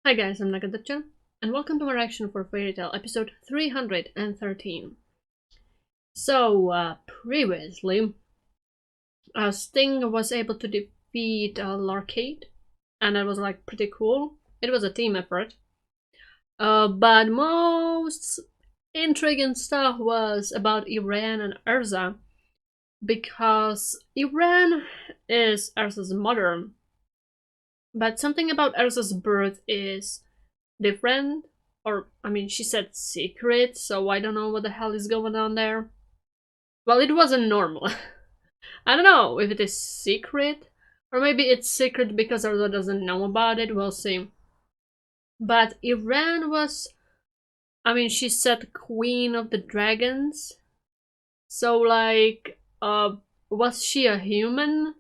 Hi guys, I'm Nagadir-chan, and welcome to my reaction for Fairy Tail episode 313. Previously, Sting was able to defeat Larkade, and that was like pretty cool. It was a team effort. But most intriguing stuff was about Iran and Urza, because Iran is Urza's mother, but something about Urza's birth is different, or I mean, she said secret, so I don't know what the hell is going on there. Well, it wasn't normal. I don't know if it is secret, or maybe it's secret because Arlo doesn't know about it, we'll see. But Iran was, I mean, she said Queen of the Dragons, so like, was she a human?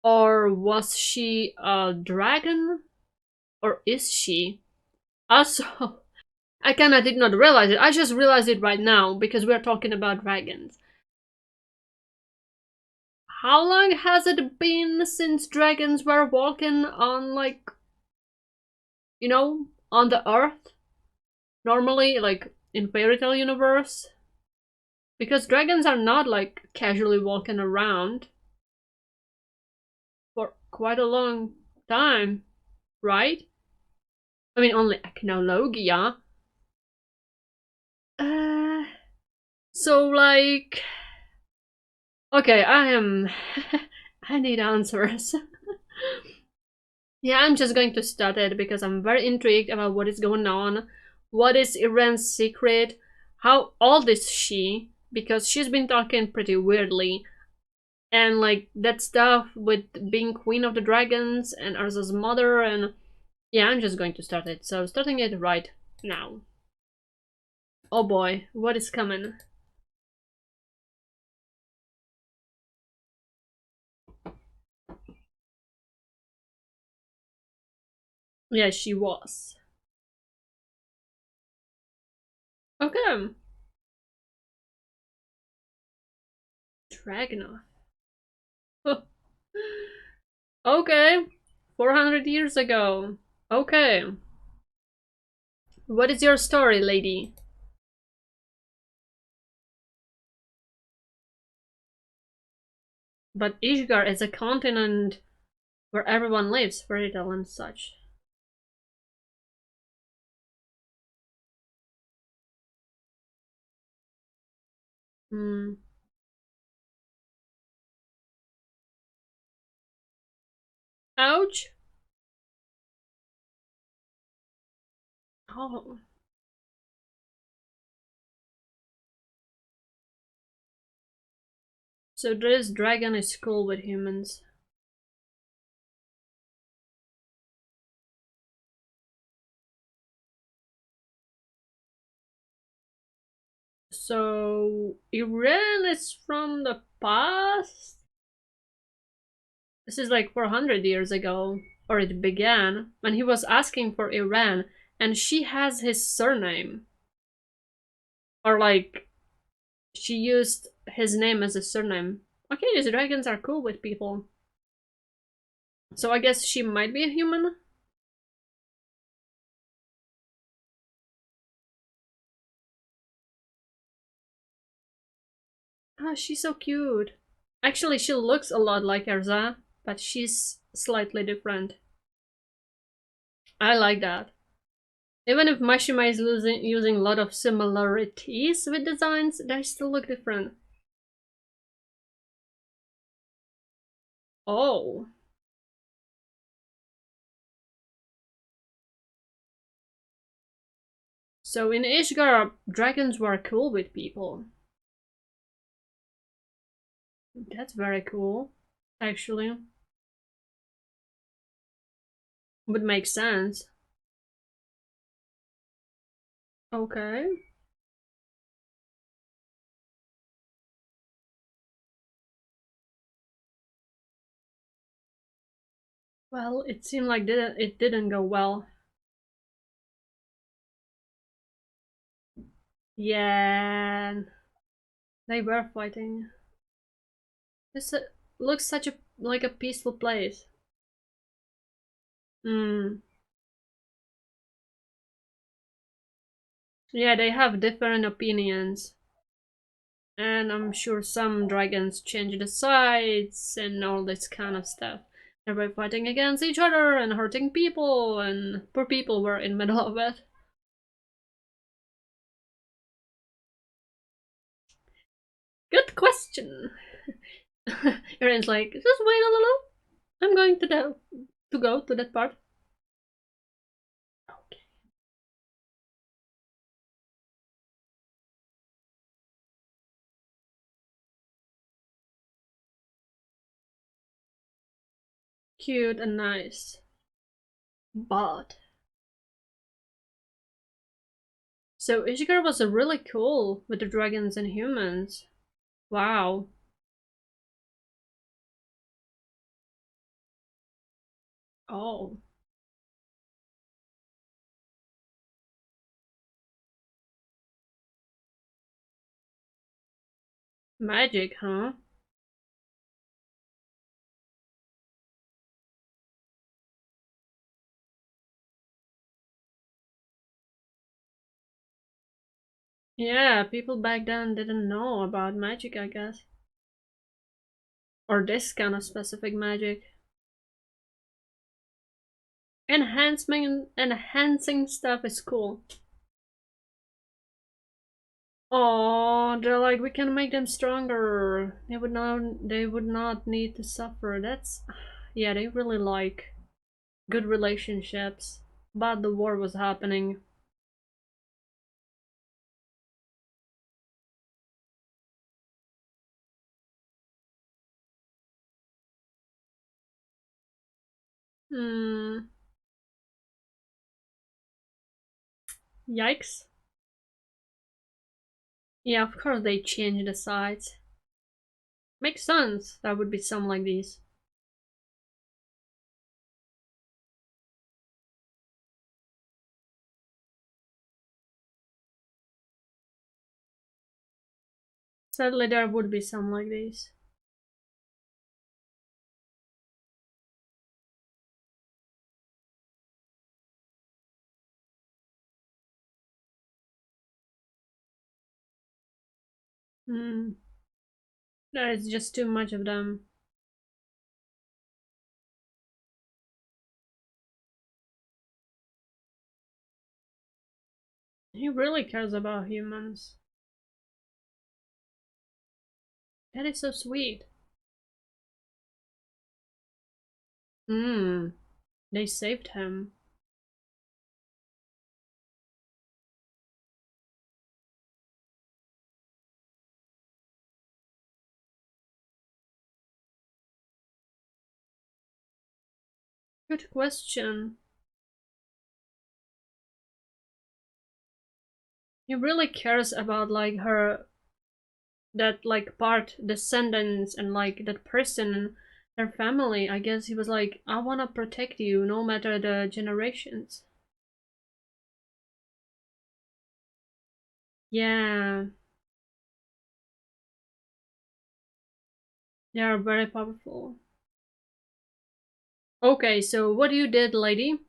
Or was she a dragon? Or is she? Also, I kinda did not realize it. I just realized it right now because we're talking about dragons. How long has it been since dragons were walking on, like, on the earth? Normally, like, in fairy tale universe? Because dragons are not, like, casually walking around for quite a long time, right? I mean, only Echnologia. Uh, so, like... Okay, I need answers. Yeah, I'm just going to start it because I'm very intrigued about what is going on. What is Iran's secret? How old is she? Because she's been talking pretty weirdly. And like that stuff with being Queen of the Dragons and Arza's mother, and yeah, I'm just going to start it. So starting it right now. Oh boy, what is coming? Yeah, she was. Okay. Dragunov. Okay. 400 years ago. Okay. What is your story, lady? But Ishgar is a continent where everyone lives, fairy tale and such. Hmm. Ouch. Oh. So this dragon is cool with humans. So Iran is from the past? This is like 400 years ago, or it began, when he was asking for Iran, and she has his surname. Or like, she used his name as a surname. Okay, these dragons are cool with people. So I guess she might be a human? Ah, she's so cute. Actually, she looks a lot like Erza, but she's slightly different. I like that. Even if Mashima is using a lot of similarities with designs, they still look different. Oh. So in Ishgar, dragons were cool with people. That's very cool, actually. Would make sense. Okay. Well, it seemed like it didn't go well. Yeah, they were fighting. This looks such a like a peaceful place. Hmm. Yeah, they have different opinions. And I'm sure some dragons change the sides and all this kind of stuff. Everybody fighting against each other and hurting people, and poor people were in the middle of it. Good question. Erin's like, just wait a little. I'm going to go to that part. Okay. Cute and nice. But so Ishiguro was really cool with the dragons and humans. Wow. Oh. Magic, huh? Yeah, people back then didn't know about magic, I guess. Or this kind of specific magic. Enhancing stuff is cool. Oh, they're like, we can make them stronger. They would not need to suffer. That's yeah, they really like good relationships. But the war was happening. Hmm. Yikes. Yeah, of course they changed the sides. Makes sense. That would be some like these. Sadly, there would be some like these. Hmm. There is just too much of them. He really cares about humans. That is so sweet. Hmm. They saved him. Good question. He really cares about like her that like part descendants and like that person, their family. I guess he was like, I wanna protect you no matter the generations. Yeah, they are very powerful. Okay, so what you did, lady?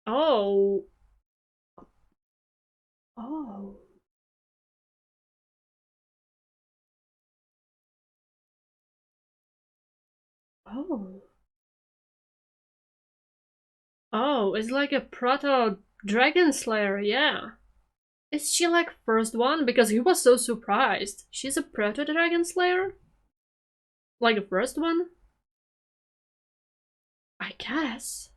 Oh, oh, oh, oh! It's like a proto dragon slayer. Yeah. Is she like first one? Because he was so surprised. She's a proto dragon slayer, like the first one. I guess.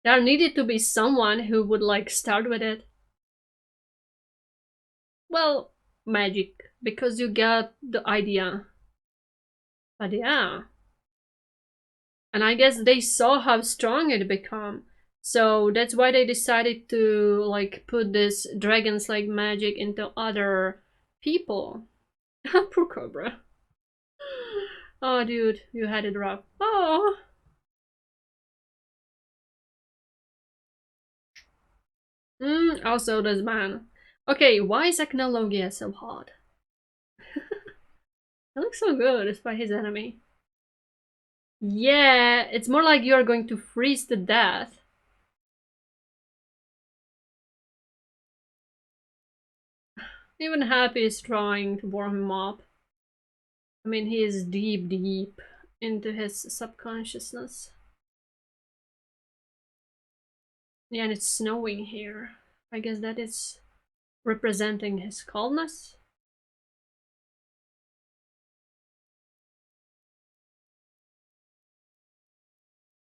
There needed to be someone who would like start with it. Well, magic, because you got the idea. But yeah. And I guess they saw how strong it become. So that's why they decided to like put this dragons like magic into other people. Poor Cobra. Oh dude, you had it rough. Oh. Also this man. Okay, why is Acnologia so hot? It looks so good despite his enemy. Yeah, it's more like you're going to freeze to death. Even Happy is trying to warm him up. I mean, he is deep, deep into his subconsciousness. Yeah, and it's snowing here. I guess that is representing his coldness.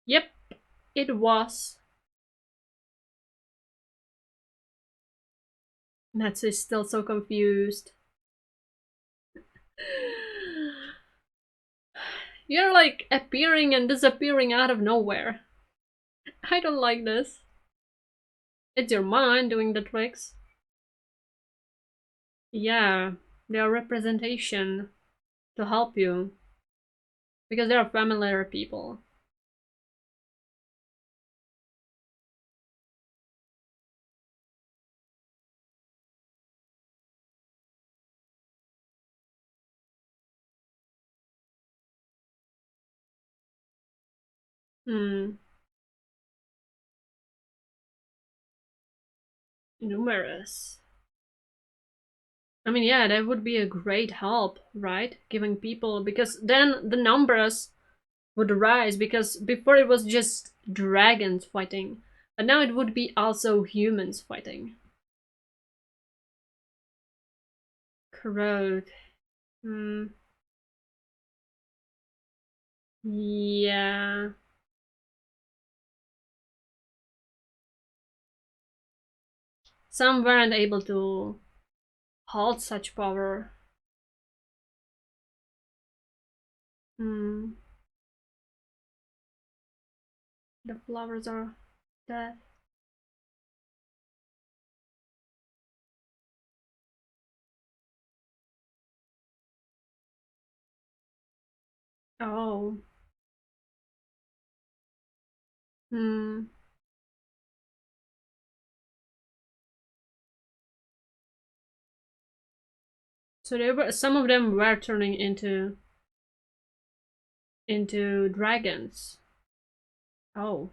Yep, it was. Natsu is still so confused. You're like appearing and disappearing out of nowhere. I don't like this. It's your mind doing the tricks. Yeah, they are representation to help you. Because they are familiar people. Hmm. Numerous. I mean, yeah, that would be a great help, right? Giving people, because then the numbers would rise, because before it was just dragons fighting, but now it would be also humans fighting. Corrode. Hmm. Yeah. Some weren't able to halt such power. Hmm. The flowers are dead. Oh. Hmm. So they were, some of them were turning into dragons. Oh.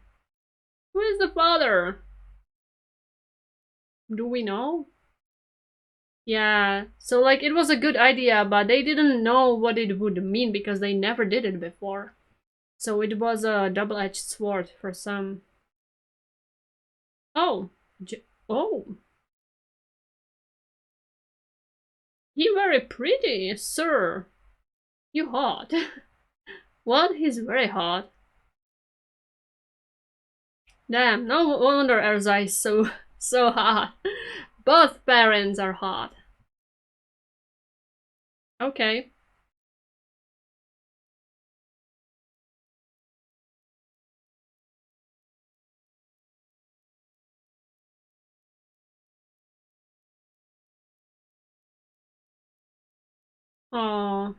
Who is the father? Do we know? Yeah, so like it was a good idea, but they didn't know what it would mean because they never did it before. So it was a double-edged sword for some. Oh, oh, he very pretty, sir. You hot. What? He's very hot. Damn, no wonder Erza is so hot. Both parents are hot. Okay. Oh,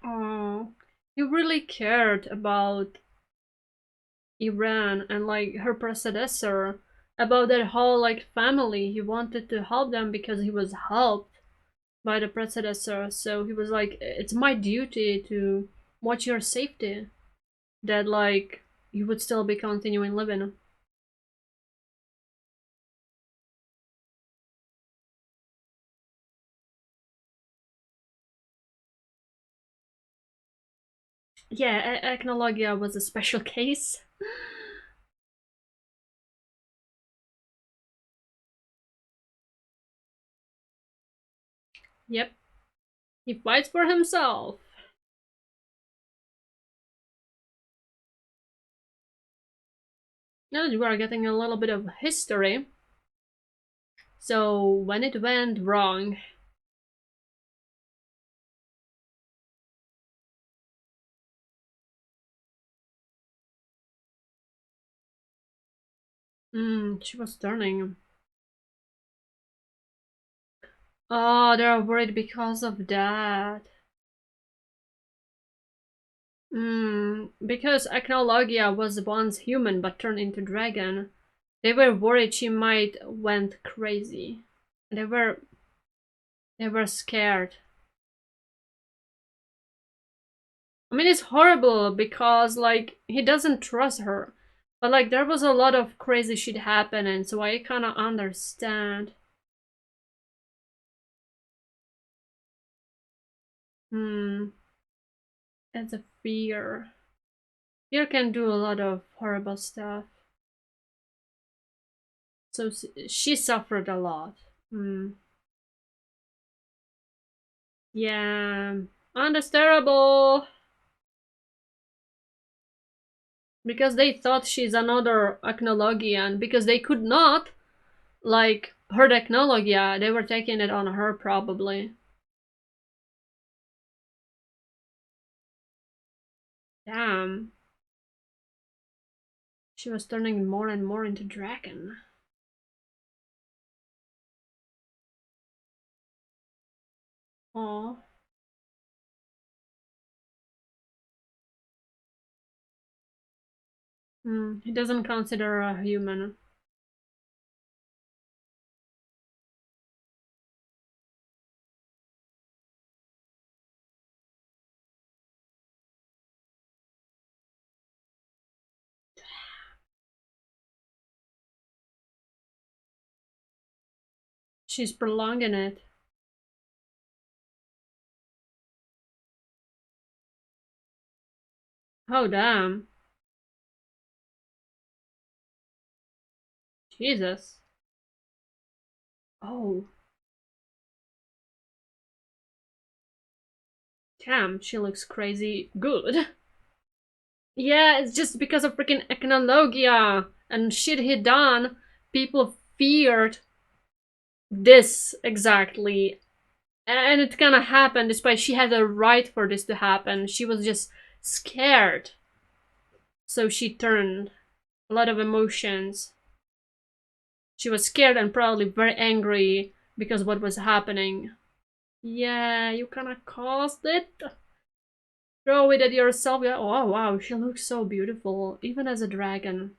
oh. He really cared about Iran and like her predecessor, about that whole like family. He wanted to help them because he was helped by the predecessor. So he was like, it's my duty to watch your safety. That like you would still be continuing living. Yeah, Ethnologia was a special case. Yep, he fights for himself. Now we are getting a little bit of history. So when it went wrong, she was turning. Oh, they're worried because of that. Because Echnologia was once human but turned into dragon. They were worried she might went crazy. They were They were scared. I mean, it's horrible because, like, he doesn't trust her. But, like, there was a lot of crazy shit happening, so I kinda understand. That's a fear. Fear can do a lot of horrible stuff. So she suffered a lot. Yeah, understandable. Because they thought she's another Echnologian, because they could not, like, her Echnologia, they were taking it on her probably. Damn. She was turning more and more into dragon. Oh. He doesn't consider her a human. She's prolonging it. Oh, damn. Jesus. Oh. Damn, she looks crazy good. Yeah, it's just because of freaking echnologia and shit he done. People feared this exactly. And it kinda happened despite she had a right for this to happen. She was just scared. So she turned. A lot of emotions. She was scared and probably very angry because what was happening. Yeah, you kinda caused it. Throw it at yourself. Oh wow, she looks so beautiful, even as a dragon.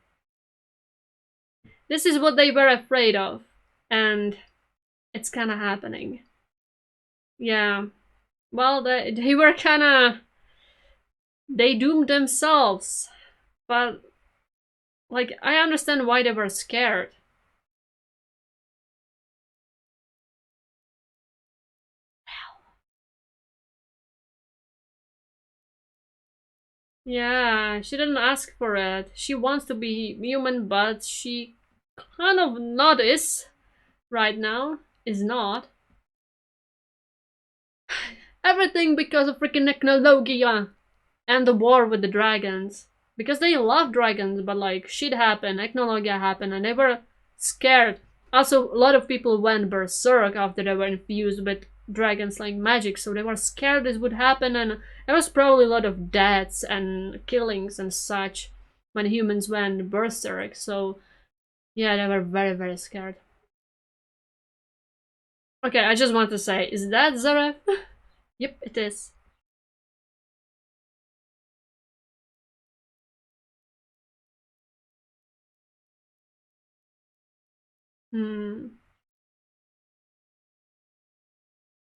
This is what they were afraid of, and it's kinda happening. Yeah. Well, they were kinda... They doomed themselves. But, like, I understand why they were scared. Yeah, she didn't ask for it. She wants to be human, but she kind of not is right now. Is not. Everything because of freaking Echnologia and the war with the dragons. Because they love dragons, but like shit happened, Echnologia happened, and they were scared. Also, a lot of people went berserk after they were infused with dragon slaying magic, so they were scared this would happen, and there was probably a lot of deaths and killings and such when humans went berserk. So yeah, they were very, very scared. Okay, I just want to say, is that Zareth? Yep, it is. Hmm.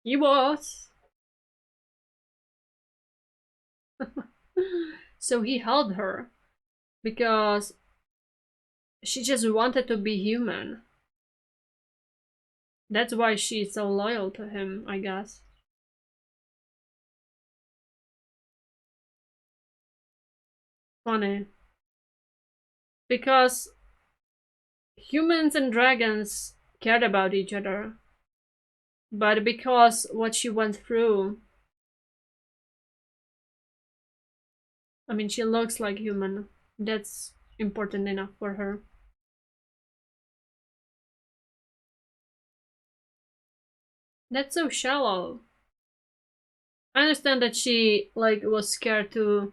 He was. So he held her because she just wanted to be human. That's why she's so loyal to him, I guess. Funny. Because humans and dragons cared about each other. But because what she went through, I mean, she looks like human. That's important enough for her. That's so shallow. I understand that she like was scared to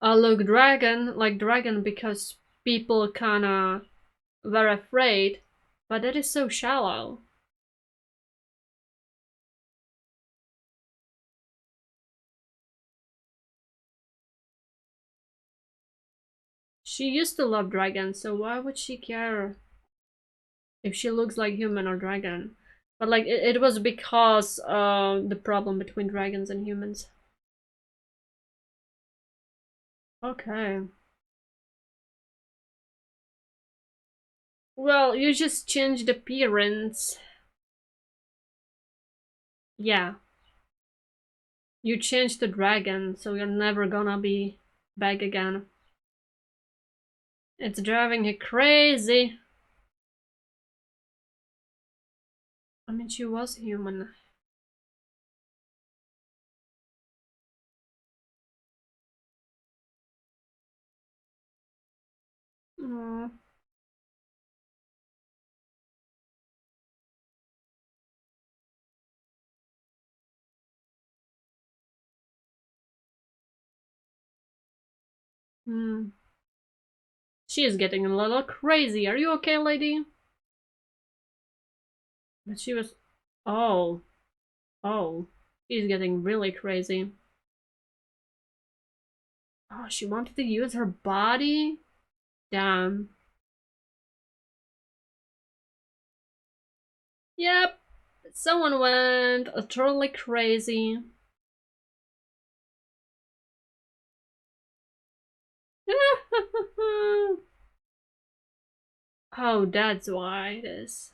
look dragon because people kinda were afraid, but that is so shallow. She used to love dragons, so why would she care if she looks like human or dragon? But like it was because the problem between dragons and humans. Okay. Well, you just changed appearance. Yeah. You changed the dragon, so you're never gonna be back again. It's driving her crazy. I mean, she was human. Aww. Hmm. She is getting a little crazy. Are you okay, lady? But she was... Oh. Oh. She's getting really crazy. Oh, she wanted to use her body? Damn. Yep. Someone went totally crazy. Oh, that's why it is.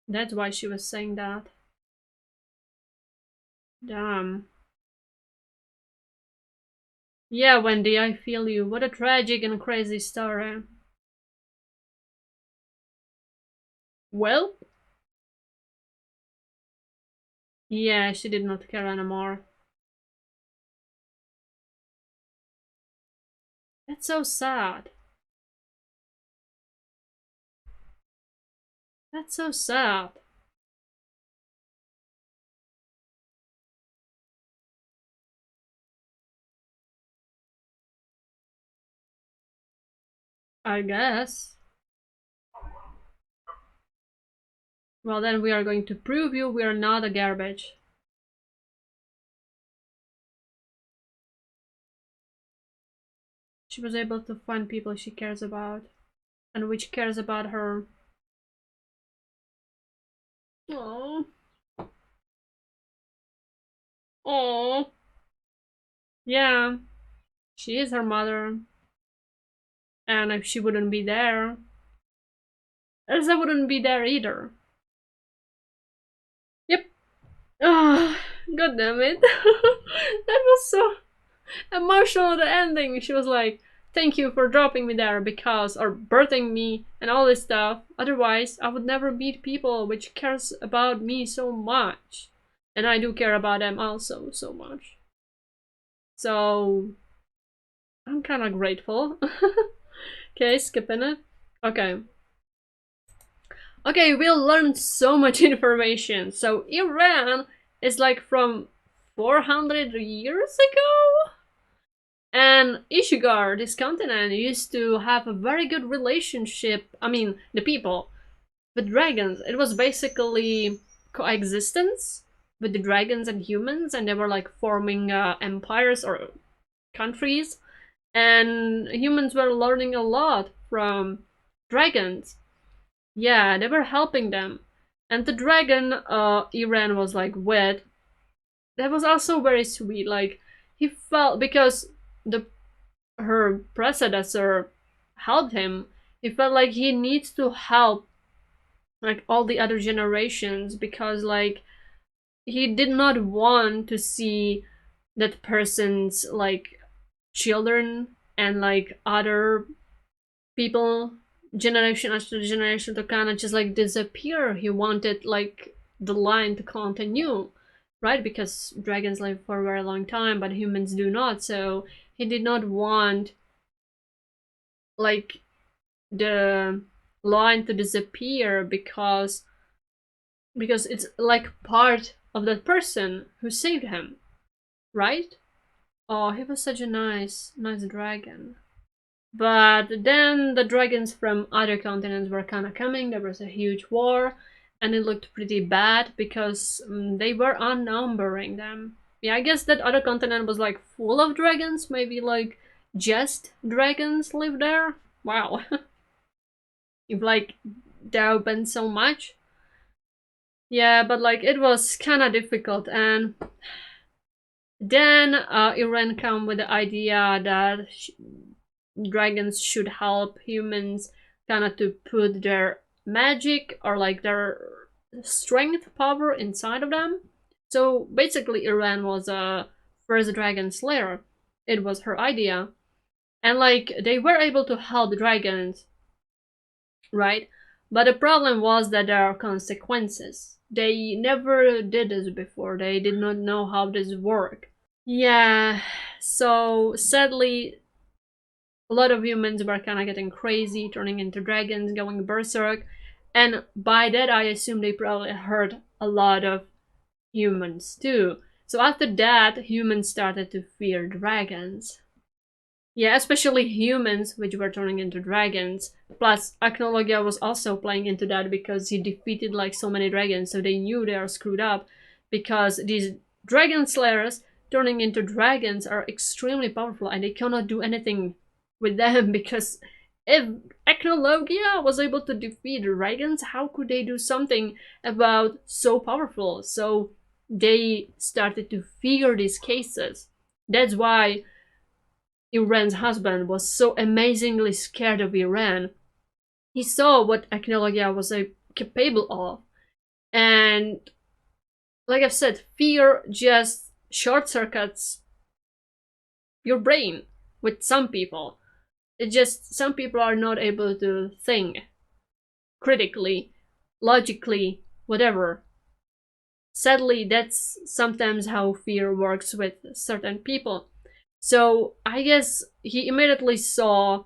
That's why she was saying that. Damn. Yeah, Wendy, I feel you. What a tragic and crazy story. Well, yeah, she did not care anymore. That's so sad. That's so sad. I guess. Well, then we are going to prove you we are not a garbage. She was able to find people she cares about and which cares about her. Oh. Oh. Yeah. She is her mother. And if she wouldn't be there, Elsa wouldn't be there either. Yep. Ah, god damn it. That was so emotional, the ending. She was like, thank you for dropping me there because, or birthing me and all this stuff. Otherwise, I would never meet people which cares about me so much. And I do care about them also so much. So, I'm kind of grateful. Okay, skipping it. Okay. Okay, we learned so much information. So, Iran is like from 400 years ago? And Ishigar, this continent, used to have a very good relationship. I mean, the people with dragons. It was basically coexistence with the dragons and humans, and they were like forming empires or countries. And humans were learning a lot from dragons. Yeah, they were helping them. And the dragon Iran was like with, that was also very sweet. Like he felt because the her predecessor helped him, he felt like he needs to help like all the other generations because like he did not want to see that person's like children and like other people generation after generation to kind of just like disappear. He wanted like the line to continue, right? Because dragons live for a very long time but humans do not, so he did not want like the line to disappear because it's like part of that person who saved him, right? Oh, he was such a nice dragon. But then the dragons from other continents were kind of coming. There was a huge war, and it looked pretty bad because they were outnumbering them. Yeah, I guess that other continent was like full of dragons. Maybe like just dragons live there. Wow. If like they opened so much. Yeah, but like it was kind of difficult, and then Iran come with the idea that dragons should help humans kind of to put their magic or like their strength power inside of them. So basically Iran was a first dragon slayer. It was her idea. And like they were able to help dragons, right? But the problem was that there are consequences. They never did this before. They did not know how this worked. Yeah, so sadly a lot of humans were kind of getting crazy, turning into dragons, going berserk, and by that I assume they probably hurt a lot of humans too. So after that, humans started to fear dragons. Yeah, especially humans, which were turning into dragons. Plus, Acnologia was also playing into that because he defeated like so many dragons, so they knew they are screwed up. Because these dragon slayers turning into dragons are extremely powerful and they cannot do anything with them because if Acnologia was able to defeat dragons, how could they do something about so powerful? So they started to fear these cases. That's why Iran's husband was so amazingly scared of Iran. He saw what Acnologia was capable of. And like I've said, fear just short circuits your brain with some people. It just, some people are not able to think critically, logically, whatever. Sadly, that's sometimes how fear works with certain people. So I guess he immediately saw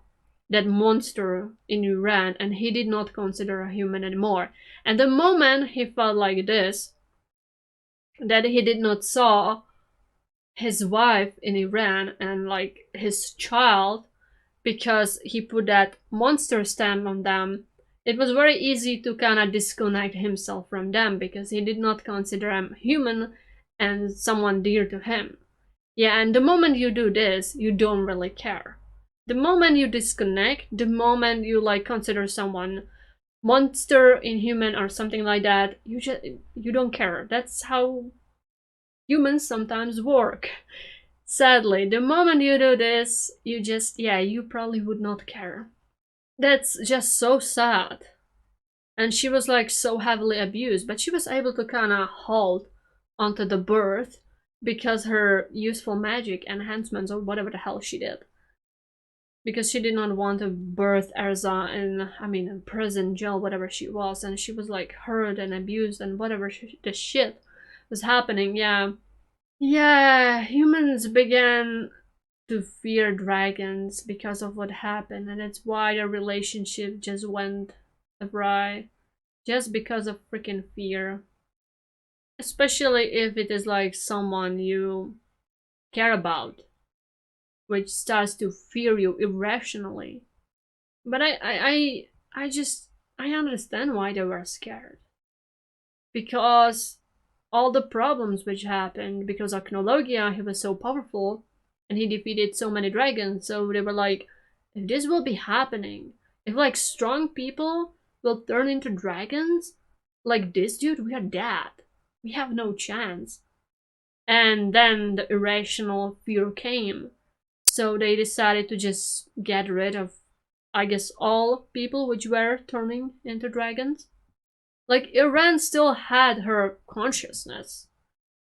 that monster in Iran and he did not consider a human anymore. And the moment he felt like this, that he did not saw his wife in Iran and like his child because he put that monster stamp on them, it was very easy to kind of disconnect himself from them because he did not consider them human and someone dear to him. Yeah, and the moment you do this, you don't really care. The moment you disconnect, the moment you like consider someone monster, inhuman, or something like that, you don't care. That's how humans sometimes work. Sadly, the moment you do this, you just, yeah, you probably would not care. That's just so sad. And she was like so heavily abused, but she was able to kind of hold onto the birth because her useful magic enhancements or whatever the hell she did. Because she did not want to birth Erza in prison, jail, whatever she was, and she was like hurt and abused and whatever the shit was happening, yeah. Yeah, humans began to fear dragons because of what happened, and that's why the relationship just went awry. Just because of freaking fear. Especially if it is like someone you care about, which starts to fear you irrationally. But I understand why they were scared. Because all the problems which happened, because Acnologia, he was so powerful, and he defeated so many dragons, so they were like, if this will be happening, if like strong people will turn into dragons, like this dude, we are dead. We have no chance. And then the irrational fear came. So they decided to just get rid of, I guess, all people which were turning into dragons. Like, Iran still had her consciousness.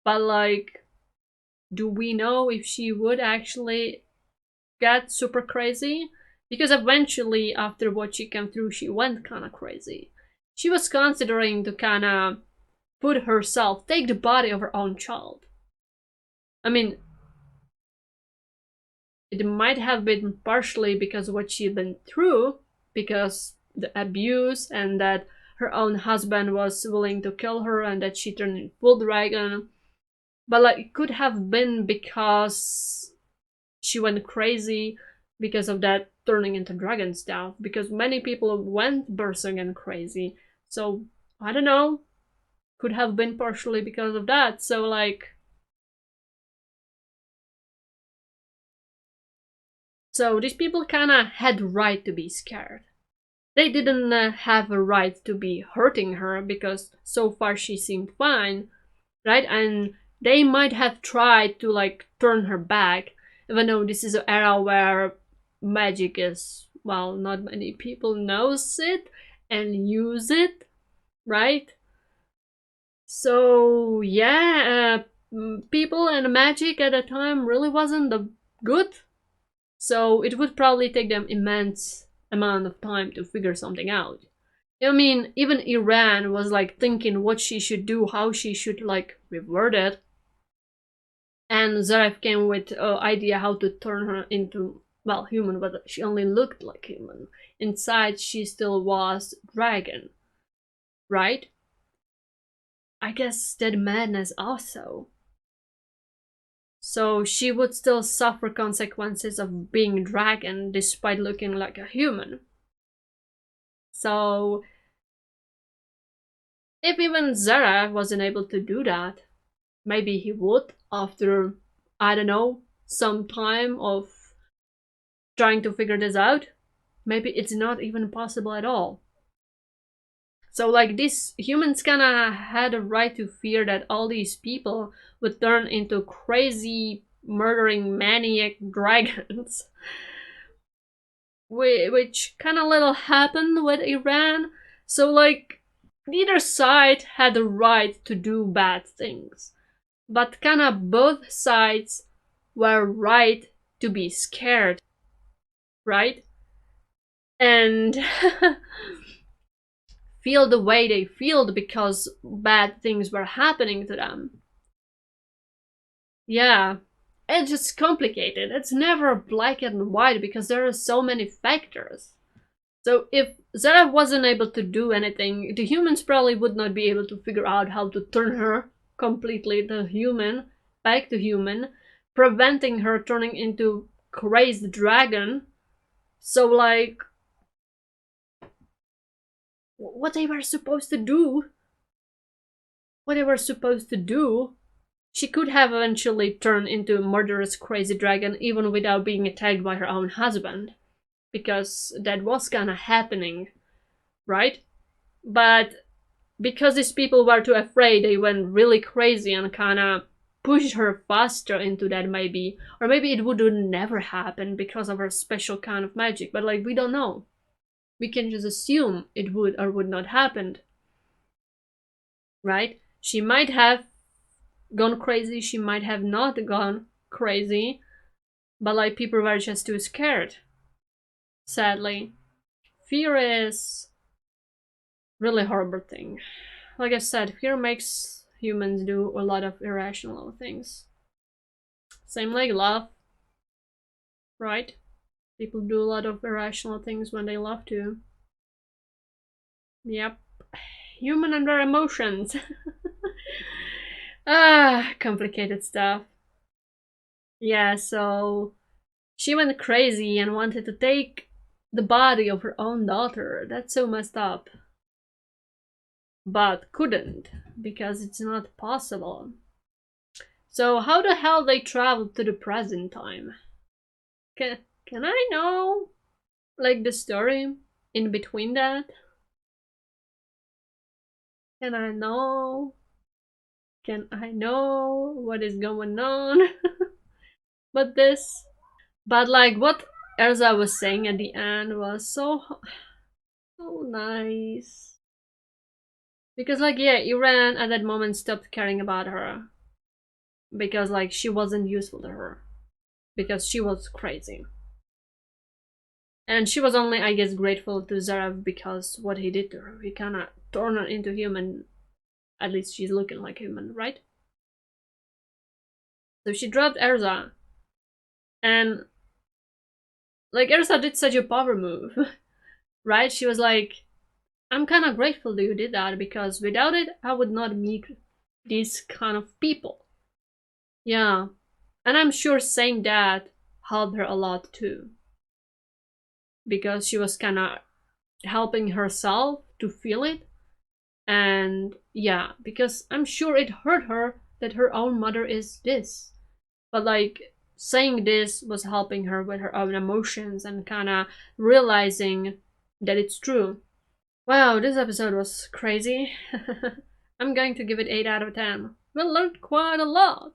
But, like, do we know if she would actually get super crazy? Because eventually, after what she came through, she went kinda crazy. She was considering to kinda put herself, take the body of her own child. I mean, it might have been partially because of what she'd been through, because the abuse and that her own husband was willing to kill her and that she turned into full dragon. But like it could have been because she went crazy because of that turning into dragon stuff. Because many people went berserk and crazy. So I don't know. Could have been partially because of that. So like, so these people kinda had right to be scared. they didn't have a right to be hurting her because so far she seemed fine, right? And they might have tried to like turn her back, even though this is an era where magic is, well, not many people knows it and use it, right? So yeah, people and magic at the time really wasn't the good. So it would probably take them immense amount of time to figure something out. I mean, even Iran was like thinking what she should do, how she should like revert it. And Zaref came with an idea how to turn her into, well, human, but she only looked like human. Inside, she still was dragon, right? I guess that madness also. So she would still suffer consequences of being dragon despite looking like a human. So if even Zara wasn't able to do that, maybe he would after, I don't know, some time of trying to figure this out. Maybe it's not even possible at all. So like these humans kinda had a right to fear that all these people would turn into crazy murdering maniac dragons. Which kinda little happened with Iran. So like neither side had the right to do bad things. But kinda both sides were right to be scared, right? And feel the way they feel because bad things were happening to them. Yeah, it's just complicated. It's never black and white because there are so many factors. So if Zara wasn't able to do anything, the humans probably would not be able to figure out how to turn her completely to human, back to human, preventing her turning into crazed dragon. So like what they were supposed to do, she could have eventually turned into a murderous crazy dragon even without being attacked by her own husband. Because that was kinda happening, right? But because these people were too afraid, they went really crazy and kinda pushed her faster into that maybe. Or maybe it would never happen because of her special kind of magic, but like we don't know. We can just assume it would or would not happen, right? She might have gone crazy, she might have not gone crazy, but like people were just too scared. Sadly. Fear is really horrible thing. Like I said, fear makes humans do a lot of irrational things. Same like love, right? People do a lot of irrational things when they love to. Yep. Human and their emotions. Complicated stuff. Yeah, so she went crazy and wanted to take the body of her own daughter. That's so messed up. But couldn't, because it's not possible. So how the hell they traveled to the present time? Can I know, like, the story in between that? Can I know? Can I know what is going on? But this, but like what Erza was saying at the end was so nice. Because like yeah, Iran at that moment stopped caring about her because like she wasn't useful to her because she was crazy. And she was only, I guess, grateful to Zarav because what he did to her. He kinda turned her into human. At least she's looking like human, right? So she dropped Erza. And like Erza did such a power move, right? She was like, I'm kinda grateful that you did that because without it I would not meet these kind of people. Yeah. And I'm sure saying that helped her a lot too. Because she was kinda helping herself to feel it. And yeah, because I'm sure it hurt her that her own mother is this. But like saying this was helping her with her own emotions and kind of realizing that it's true. Wow, this episode was crazy. I'm going to give it 8 out of 10. We learned quite a lot.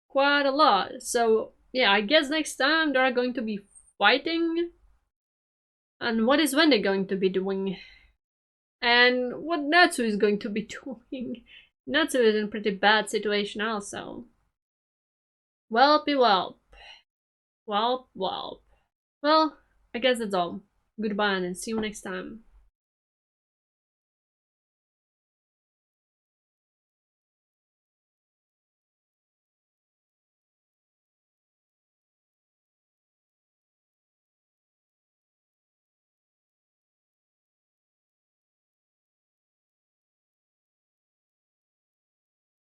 Quite a lot. So, yeah, I guess next time they are going to be fighting. And what is Wendy going to be doing? And what Natsu is going to be doing? Natsu is in a pretty bad situation also. Welpy welp. Welp welp. Well, I guess that's all. Goodbye and see you next time.